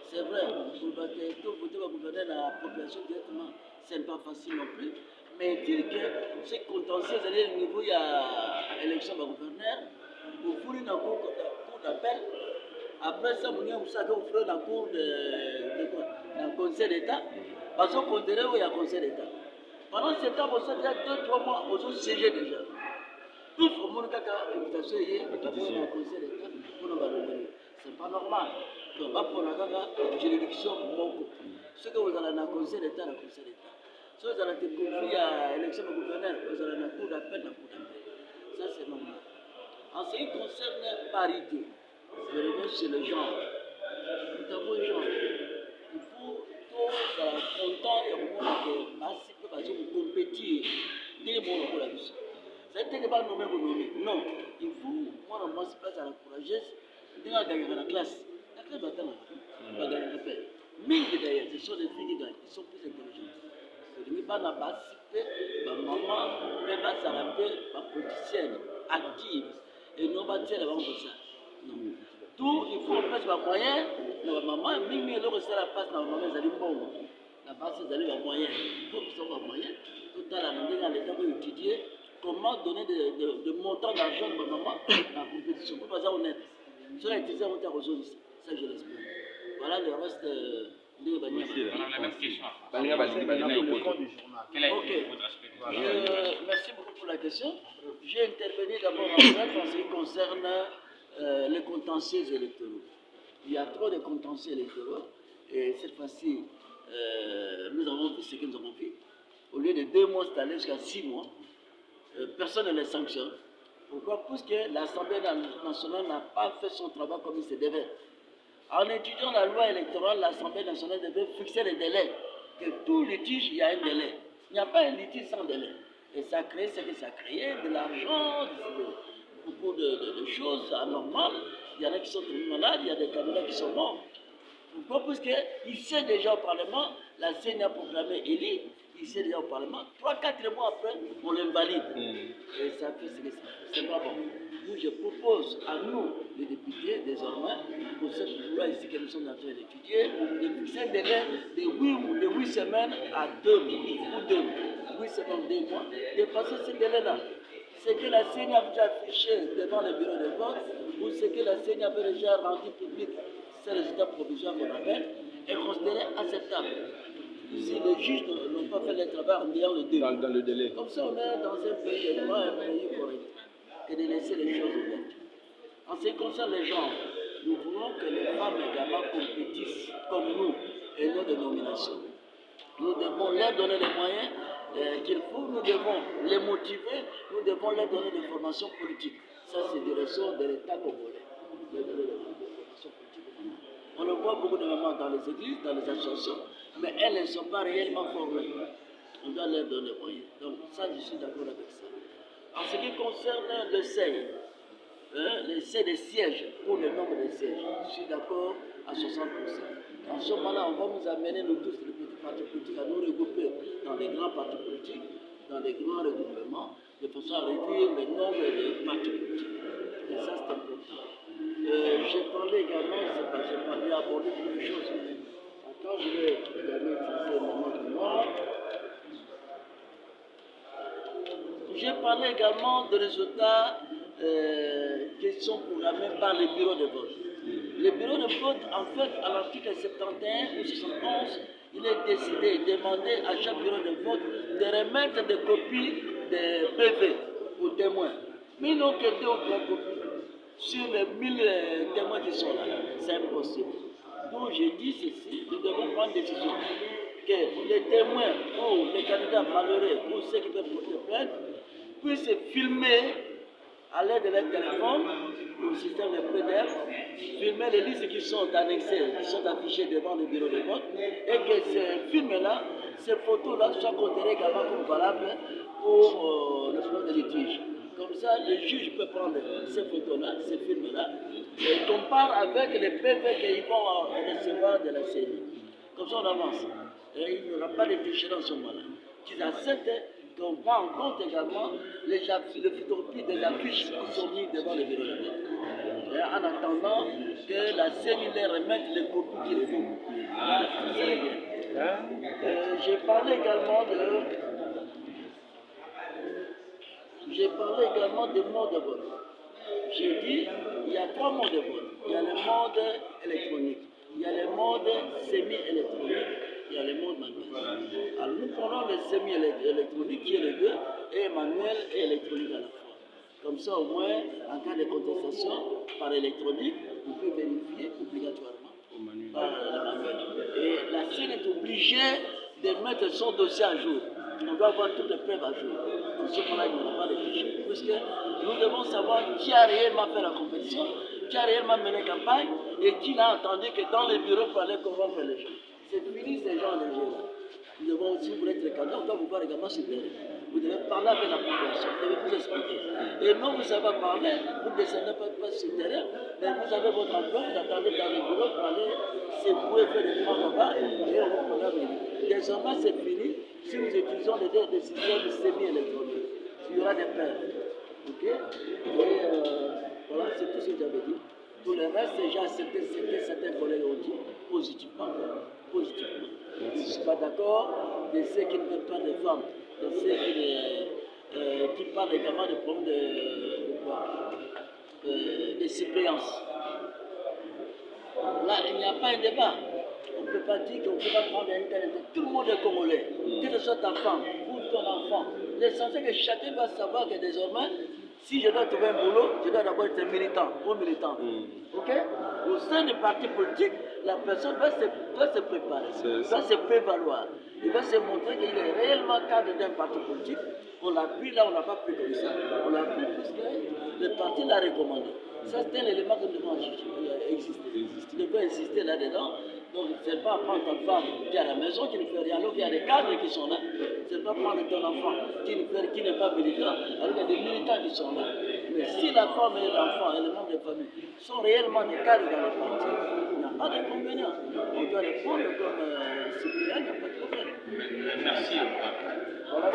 C'est vrai, pour voter le gouverneur la population directement, ce n'est pas facile non plus. Mais dire que c'est contentieux, c'est-à-dire au niveau il y a élection de gouverneur, vous voulez une cour d'appel. Après ça, vous ferez la cour de conseil d'État. Parce qu'on dirait qu'il y a conseil d'État. Pendant ce temps, vous avez déjà 2-3 mois, vous avez siégé déjà. Tout le monde a une invitation au conseil d'État pour nous valoriser. Ce n'est pas normal. Donc, pour la juridiction, ce que vous allez dans le conseil d'État, dans le conseil d'État. Si vous allez être confié à l'élection du gouverneur, vous allez dans la cour d'appel, dans la cour d'appel. Ça, c'est normal. En ce qui concerne la parité, je reviens sur le genre. Nous avons un genre. Il faut tous content et au moment de participer parce que vous compétez. Dès mon pour la vie. Ça ne veut pas nommer vous nommer. Non. Il faut, moi, on pense pas à la courageuse. Dès qu'on gagne la classe. La classe va attendre. On va gagner la paix. Mais d'ailleurs, ce sont des filles qui gagnent. Ils sont plus intelligentes. Il ne pas participer. Ma maman, même à sa rappel, ma politicienne active. Et non pas tirer avant pour ça. Non. Tout, il faut faire des moyens. Ma maman, même si elle la passe dans la maman, elle est bonne. La passe, elle est moyen. Il faut qu'ils soient moyens. Tout à l'heure, l'État peut étudier comment donner des montants d'argent à ma maman dans la compétition. Pour pas ça honnête. Si on a utilisé un montant aux autres, ça je l'espère. Voilà le reste de merci beaucoup pour la question. J'ai intervenu d'abord en ce qui concerne les contentieux électoraux. Il y a trop de contentieux électoraux et cette fois-ci, nous avons vu ce que nous avons vu. Au lieu de 2 mois, c'est allé jusqu'à 6 mois. Personne ne les sanctionne. Pourquoi? Parce que l'Assemblée nationale n'a pas fait son travail comme il se devait. En étudiant la loi électorale, l'Assemblée nationale devait fixer les délais. Que tout litige, il y a un délai. Il n'y a pas un litige sans délai. Et ça crée ce que ça crée, de l'argent, beaucoup de choses anormales. Il y en a qui sont tombés malades, il y a des candidats qui sont morts. Pourquoi? Parce qu'il sait déjà au Parlement, la CENI a proclamé élu, il sait déjà au Parlement, 3-4 mois après, on l'invalide. Et ça fait ce que c'est pas bon. Nous, je propose à nous, les députés, désormais, pour cette loi ici que nous sommes en train d'étudier, de fixer un délai de 8 semaines à 2 mois, ou 2 mois, 8 semaines, 2 mois, de passer ce délai-là. Ce que la CENI a déjà affiché devant le bureau de vote, ou ce que la CENI avait déjà rendu public, ces résultats provisoires qu'on appelle, est considéré acceptable. Si les juges n'ont pas fait le travail en ayant le délai. Dans le délai. Comme ça, on est dans un pays de droit, un pays correct. Et de laisser les choses ouvertes. En ce qui concerne les gens, nous voulons que les femmes également compétissent comme nous et nos dénominations. Nous devons leur donner les moyens qu'il faut, nous devons les motiver, nous devons leur donner des formations politiques. Ça, c'est des ressorts de l'État congolais. On le voit beaucoup de mamans dans les églises, dans les associations, mais elles ne sont pas réellement formées. On doit leur donner les moyens. Donc ça, je suis d'accord avec ça. En ce qui concerne le seuil, le seuil des sièges, pour le nombre de sièges, je suis d'accord à 60%. En ce moment-là, on va nous amener, nous tous, les petits partis politiques, à nous regrouper dans les grands partis politiques, dans les grands regroupements, de façon à réduire le nombre de partis politiques. Et ça, c'est important. J'ai parlé également, j'ai parlé aborder beaucoup de choses. Quand je vais également utiliser mon autre nom, j'ai parlé également des résultats qui sont programmés par les bureaux de vote. Les bureaux de vote, en fait, à l'article 71 ou 71, il est décidé, demandé à chaque bureau de vote de remettre des copies de PV aux témoins. Mais ils n'ont que 2 ou 3 copies. Sur les 1000 témoins qui sont là, c'est impossible. Donc j'ai dit ceci, nous devons prendre une décision que les témoins ou les candidats malheureux ou ceux qui peuvent porter plainte puissent filmer à l'aide de leur téléphone, au système de PDF, filmer les listes qui sont annexées, qui sont affichées devant le bureau de vote, et que ces films-là, ces photos-là soient considérées également comme valables pour le problème de litige. Comme ça, le juge peut prendre ces photos-là, ces films-là, et compare avec les PV qu'ils vont recevoir de la CENI. Comme ça, on avance. Et il n'y aura pas de tricherie dans ce moment-là. Qu'ils acceptent qu'on prend en compte également les photocopies des affiches qui sont mises devant le bureau de vote. en attendant que la CENI les remette les copies qu'il faut. J'ai parlé également de mode de vote. J'ai dit, il y a 3 modes de vote. Il y a le mode électronique, il y a le mode semi-électronique, il y a le mode manuel. Alors nous prenons le semi-électronique qui est le 2 et manuel et électronique à la fois. Comme ça, au moins, en cas de contestation par électronique, on peut vérifier obligatoirement par le manuel. Et la CENI est obligée de mettre son dossier à jour. On doit avoir toutes les preuves à jour. En ce moment-là, il n'y aura pas de fichier. Puisque nous devons savoir qui a réellement fait la compétition, qui a réellement mené campagne et qui n'a entendu que dans les bureaux pour aller convaincre les gens. C'est fini ces gens les gens. Nous devons, si vous voulez être candidat, on doit vous voir également sur le terrain. Vous devez parler avec la population, vous devez vous expliquer. Et non, vous savez parler, vous ne descendez pas sur le terrain, mais vous avez votre emploi, vous attendez dans les bureaux pour aller secouer, faire des points là-bas, et on vous prendra venir. Désormais, c'est fini si nous utilisons des systèmes semi-électroniques. Il y aura des pertes. Ok? Et voilà, c'est tout ce que j'avais dit. Tout le reste, j'ai accepté ce que certains collègues ont dit, positivement. Positivement. Je ne suis pas d'accord de ceux qui ne veulent pas de femmes, de ceux qui parlent également de problèmes de suppléance. Là, il n'y a pas un débat. On ne peut pas dire qu'on ne peut pas prendre un tel. Tout le monde est congolais, que ce soit ta femme ou ton enfant. L'essentiel que chacun doit savoir que désormais, si je dois trouver un boulot, je dois d'abord être militant ou militante. Ok? Au sein des partis politiques, la personne doit se préparer, doit se prévaloir. Il va se montrer qu'il est réellement cadre d'un parti politique. On l'a pris là, on n'a pas pris comme ça. On l'a pris parce que le parti l'a recommandé. Ça, c'est un élément que nous devons exister. Tu devons insister là-dedans. Donc, ce n'est pas prendre ta femme qui est à la maison, qui ne fait rien, alors qu'il y a des cadres qui sont là. Ce n'est pas prendre ton enfant qui n'est pas militant, alors qu'il y a des militants qui sont là. Mais si la femme et l'enfant et les membres de famille sont réellement des cadres dans le parti, il n'y a pas d'inconvénient. On doit les prendre comme citoyens, il n'y a pas de problème. Merci. Voilà.